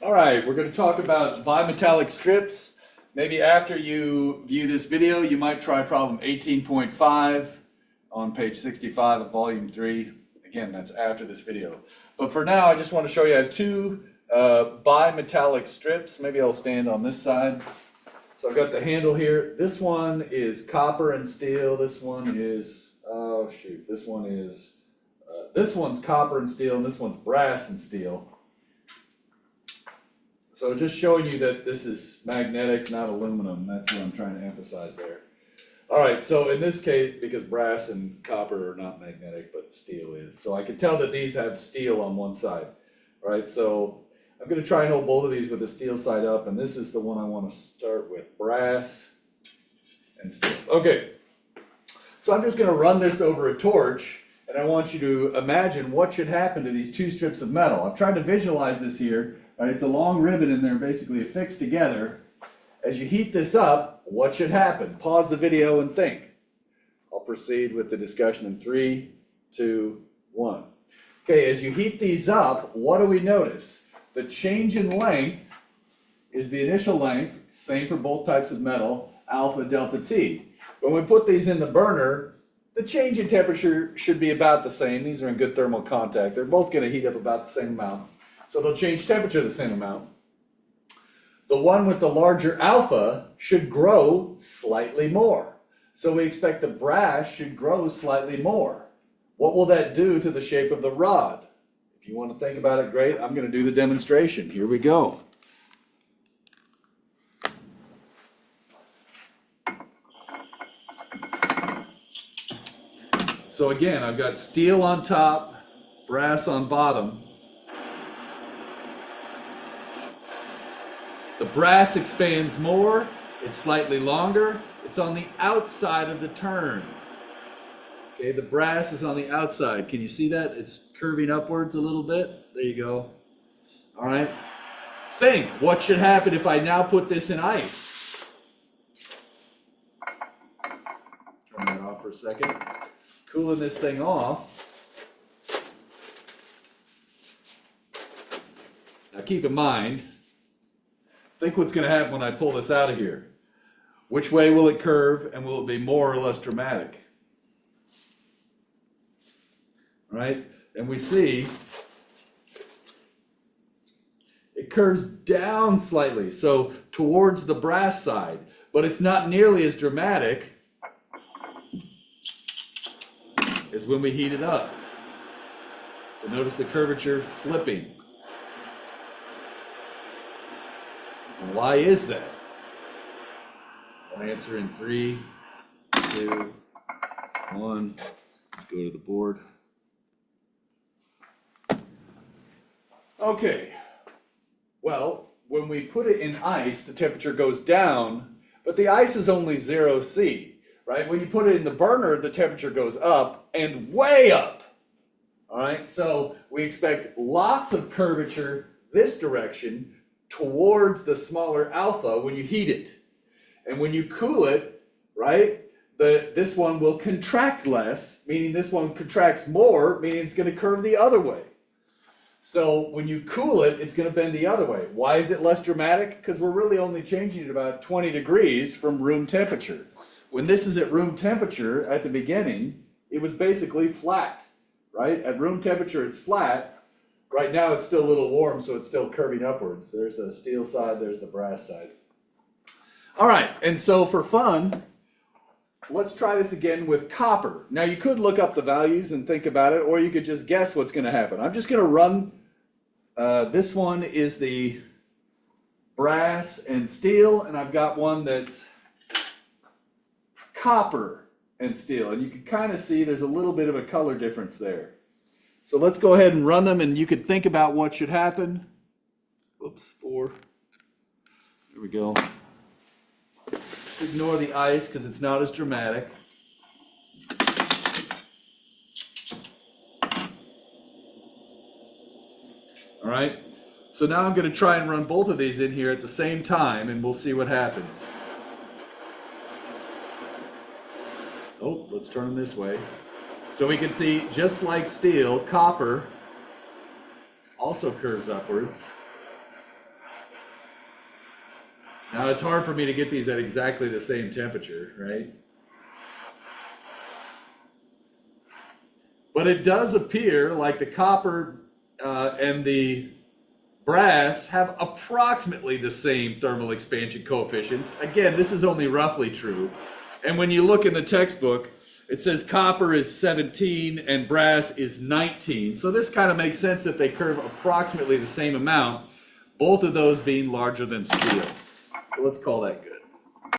All right, we're going to talk about bimetallic strips. Maybe after you view this video, you might try problem 18.5 on page 65 of volume 3. Again, that's after this video. But for now, I just want to show you I have two bimetallic strips. Maybe I'll stand on this side. So I've got the handle here. This one is copper and steel. This one is, oh shoot, this one's copper and steel, and this one's brass and steel. So just showing you that this is magnetic, not aluminum. That's what I'm trying to emphasize there. All right, so in this case, because brass and copper are not magnetic, but steel is. So I can tell that these have steel on one side. All right, so I'm going to try and hold both of these with the steel side up, and this is the one I want to start with, brass and steel. Okay, so I'm just going to run this over a torch, and I want you to imagine what should happen to these two strips of metal. I've tried to visualize this here. Right, it's a long ribbon and they're basically affixed together. As you heat this up, what should happen? Pause the video and think. I'll proceed with the discussion in 3, 2, 1. Okay, as you heat these up, what do we notice? The change in length is the initial length, same for both types of metal, alpha delta T. When we put these in the burner, the change in temperature should be about the same. These are in good thermal contact. They're both going to heat up about the same amount. So they'll change temperature the same amount. The one with the larger alpha should grow slightly more. So we expect the brass should grow slightly more. What will that do to the shape of the rod? If you want to think about it, great. I'm going to do the demonstration. Here we go. So again, I've got steel on top, brass on bottom. The brass expands more, it's slightly longer, it's on the outside of the turn. Okay, the brass is on the outside. Can you see that? It's curving upwards a little bit. There you go. All right. Think, what should happen if I now put this in ice? Turn that off for a second. Cooling this thing off. Now keep in mind, think what's going to happen when I pull this out of here. Which way will it curve, and will it be more or less dramatic? All right, and we see it curves down slightly, so towards the brass side, but it's not nearly as dramatic as when we heat it up. So notice the curvature flipping. Why is that? I'll answer in 3, 2, 1. Let's go to the board. Okay. Well, when we put it in ice, the temperature goes down, but the ice is only 0 C, right? When you put it in the burner, the temperature goes up and way up. All right, so we expect lots of curvature this direction towards the smaller alpha when you heat it. And when you cool it, right, this one will contract less, meaning this one contracts more, meaning it's going to curve the other way. So when you cool it, it's going to bend the other way. Why is it less dramatic? Because we're really only changing it about 20 degrees from room temperature. When this is at room temperature at the beginning, it was basically flat, right? At room temperature, it's flat. Right now it's still a little warm, so it's still curving upwards. There's the steel side, there's the brass side. All right, and so for fun, let's try this again with copper. Now you could look up the values and think about it, or you could just guess what's going to happen. I'm just going to run, this one is the brass and steel, and I've got one that's copper and steel. And you can kind of see there's a little bit of a color difference there. So let's go ahead and run them, and you could think about what should happen. Whoops, 4. There we go. Ignore the ice because it's not as dramatic. All right, so now I'm going to try and run both of these in here at the same time, and we'll see what happens. Oh, let's turn them this way. So we can see, just like steel, copper also curves upwards. Now, it's hard for me to get these at exactly the same temperature, right? But it does appear like the copper and the brass have approximately the same thermal expansion coefficients. Again, this is only roughly true. And when you look in the textbook, it says copper is 17 and brass is 19. So this kind of makes sense that they curve approximately the same amount, both of those being larger than steel. So let's call that good.